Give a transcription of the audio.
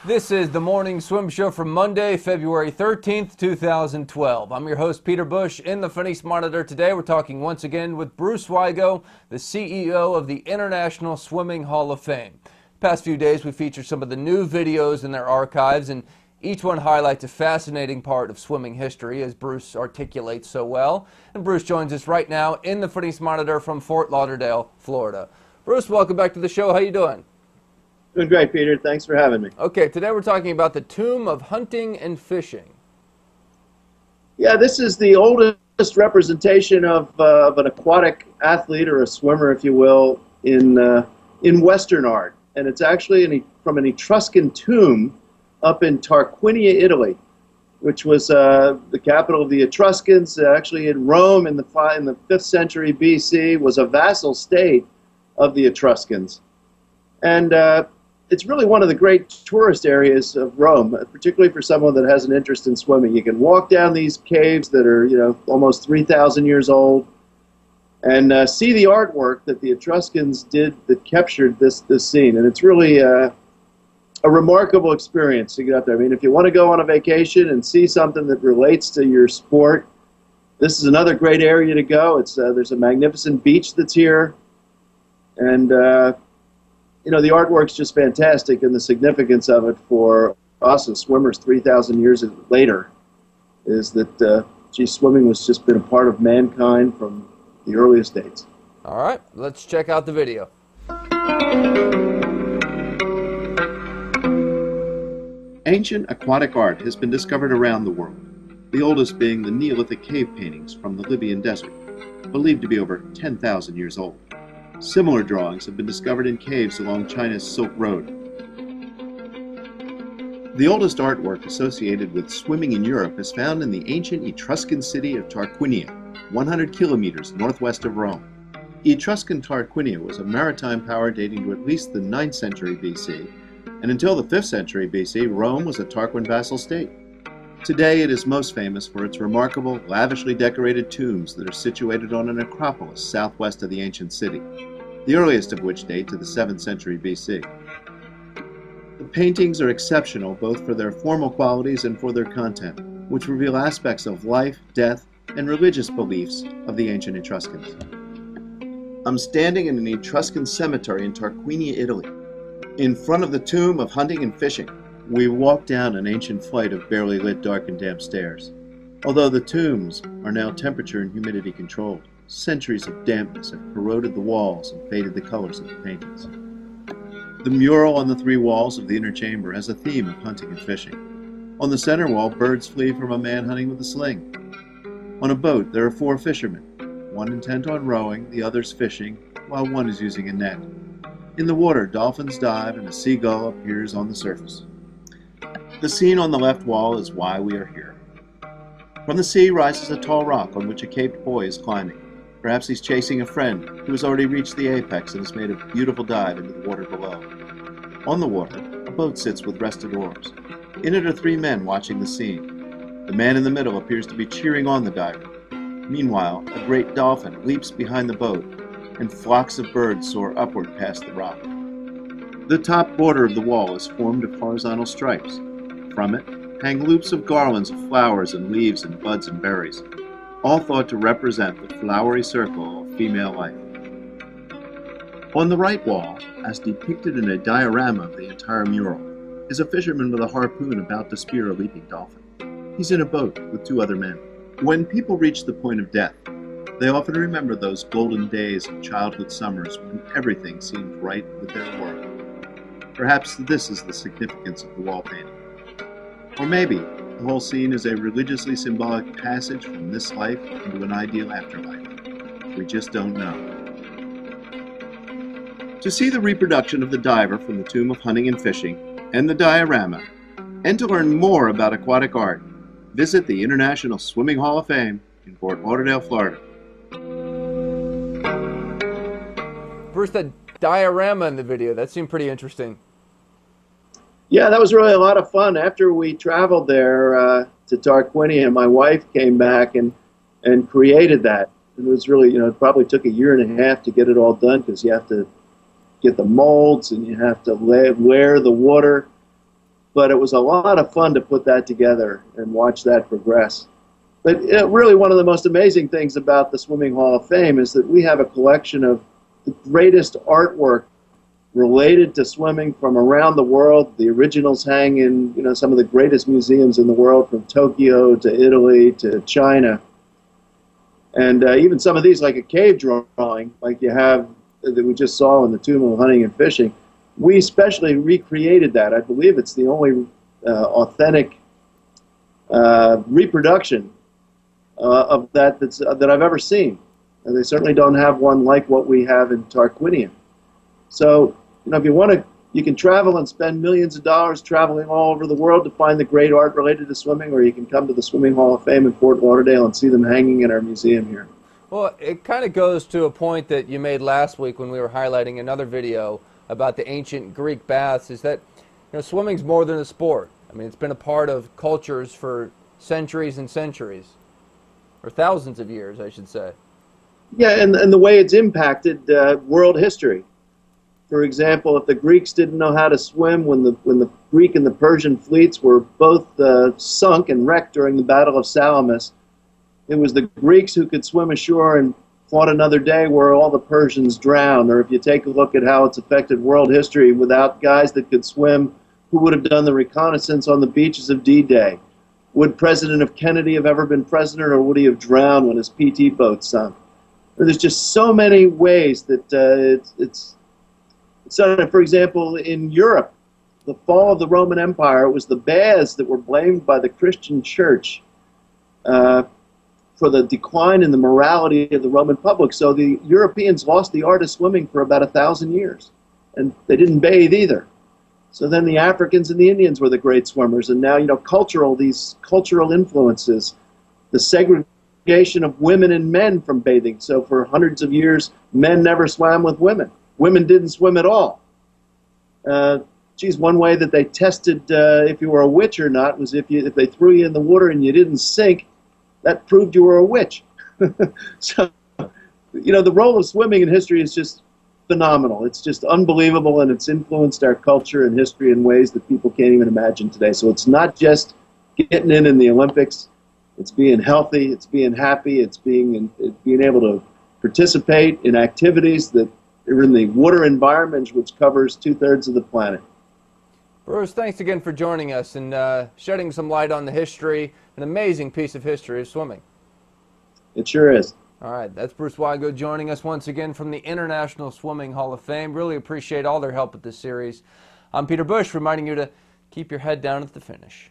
This is the Morning Swim Show for Monday, February 13th, 2012. I'm your host, Peter Bush, in the Phoenix Monitor. Today we're talking once again with Bruce Wigo, the CEO of the International Swimming Hall of Fame. The past few days we featured some of the new videos in their archives, and each one highlights a fascinating part of swimming history, as Bruce articulates so well. And Bruce joins us right now in the Phoenix Monitor from Fort Lauderdale, Florida. Bruce, welcome back to the show. How you doing? Doing great, Peter. Thanks for having me. Okay, today we're talking about the Tomb of Hunting and Fishing. Yeah, this is the oldest representation of an aquatic athlete, or a swimmer, if you will, in Western art. And it's actually from an Etruscan tomb up in Tarquinia, Italy, which was the capital of the Etruscans. Actually, in Rome in the 5th century BC, was a vassal state of the Etruscans. And it's really one of the great tourist areas of Rome, particularly for someone that has an interest in swimming. You can walk down these caves that are, almost 3,000 years old, and see the artwork that the Etruscans did that captured this scene. And it's really a remarkable experience to get up there. I mean, if you want to go on a vacation and see something that relates to your sport, this is another great area to go. There's a magnificent beach that's here, and the artwork's just fantastic, and the significance of it for us as swimmers 3,000 years later is that, swimming was just been a part of mankind from the earliest days. All right, let's check out the video. Ancient aquatic art has been discovered around the world, the oldest being the Neolithic cave paintings from the Libyan desert, believed to be over 10,000 years old. Similar drawings have been discovered in caves along China's Silk Road. The oldest artwork associated with swimming in Europe is found in the ancient Etruscan city of Tarquinia, 100 kilometers northwest of Rome. Etruscan Tarquinia was a maritime power dating to at least the 9th century BC, and until the 5th century BC, Rome was a Tarquin vassal state. Today it is most famous for its remarkable, lavishly decorated tombs that are situated on an acropolis southwest of the ancient city, the earliest of which date to the 7th century BC. The paintings are exceptional both for their formal qualities and for their content, which reveal aspects of life, death, and religious beliefs of the ancient Etruscans. I'm standing in an Etruscan cemetery in Tarquinia, Italy. In front of the Tomb of Hunting and Fishing, we walk down an ancient flight of barely lit, dark and damp stairs. Although the tombs are now temperature and humidity controlled, centuries of dampness have corroded the walls and faded the colors of the paintings. The mural on the 3 walls of the inner chamber has a theme of hunting and fishing. On the center wall, birds flee from a man hunting with a sling. On a boat, there are 4 fishermen, one intent on rowing, the others fishing, while one is using a net. In the water, dolphins dive and a seagull appears on the surface. The scene on the left wall is why we are here. From the sea rises a tall rock on which a caped boy is climbing. Perhaps he's chasing a friend who has already reached the apex and has made a beautiful dive into the water below. On the water, a boat sits with rested oars. In it are 3 men watching the scene. The man in the middle appears to be cheering on the diver. Meanwhile, a great dolphin leaps behind the boat, and flocks of birds soar upward past the rock. The top border of the wall is formed of horizontal stripes. From it hang loops of garlands of flowers and leaves and buds and berries, all thought to represent the flowery circle of female life. On the right wall, as depicted in a diorama of the entire mural, is a fisherman with a harpoon about to spear a leaping dolphin. He's in a boat with 2 other men. When people reach the point of death, they often remember those golden days of childhood summers when everything seemed right with their world. Perhaps this is the significance of the wall painting. Or maybe the whole scene is a religiously symbolic passage from this life into an ideal afterlife. We just don't know. To see the reproduction of the diver from the Tomb of Hunting and Fishing and the diorama, and to learn more about aquatic art, visit the International Swimming Hall of Fame in Fort Lauderdale, Florida. Bruce, that diorama in the video, that seemed pretty interesting. Yeah, that was really a lot of fun. After we traveled there to Tarquinia, my wife came back and created that. It was really, it probably took a year and a half to get it all done, because you have to get the molds and you have to layer the water. but it was a lot of fun to put that together and watch that progress. But really one of the most amazing things about the Swimming Hall of Fame is that we have a collection of the greatest artwork related to swimming from around the world. The originals hang in some of the greatest museums in the world, from Tokyo to Italy to China. And even some of these, like a cave drawing, like you have that we just saw in the Tomb of Hunting and Fishing, we specially recreated that. I believe it's the only authentic reproduction of that that I've ever seen. And they certainly don't have one like what we have in Tarquinia. So, if you want to, you can travel and spend millions of dollars traveling all over the world to find the great art related to swimming, or you can come to the Swimming Hall of Fame in Fort Lauderdale and see them hanging in our museum here. Well, it kind of goes to a point that you made last week when we were highlighting another video about the ancient Greek baths, is that swimming's more than a sport. I mean, it's been a part of cultures for centuries and centuries, or thousands of years, I should say. Yeah, and the way it's impacted world history. For example, if the Greeks didn't know how to swim when the Greek and the Persian fleets were both sunk and wrecked during the Battle of Salamis, it was the Greeks who could swim ashore and fought another day where all the Persians drowned. Or if you take a look at how it's affected world history, without guys that could swim, who would have done the reconnaissance on the beaches of D-Day? Would President F. Kennedy have ever been president, or would he have drowned when his PT boat sunk? There's just so many ways that it's done. For example, in Europe, the fall of the Roman Empire, it was the baths that were blamed by the Christian church for the decline in the morality of the Roman public. So the Europeans lost the art of swimming for about 1,000 years, and they didn't bathe either. So then the Africans and the Indians were the great swimmers, and now these cultural influences, the segregation of women and men from bathing. So for hundreds of years, men never swam with women. Women didn't swim at all. One way that they tested if you were a witch or not was if they threw you in the water and you didn't sink, that proved you were a witch. So, the role of swimming in history is just phenomenal. It's just unbelievable, and it's influenced our culture and history in ways that people can't even imagine today. So it's not just getting in the Olympics. It's being healthy. It's being happy. It's being able to participate in activities that are in the water environment, which covers 2/3 of the planet. Bruce, thanks again for joining us and shedding some light on the history, an amazing piece of history of swimming. It sure is. All right, that's Bruce Wigo joining us once again from the International Swimming Hall of Fame. Really appreciate all their help with this series. I'm Peter Bush, reminding you to keep your head down at the finish.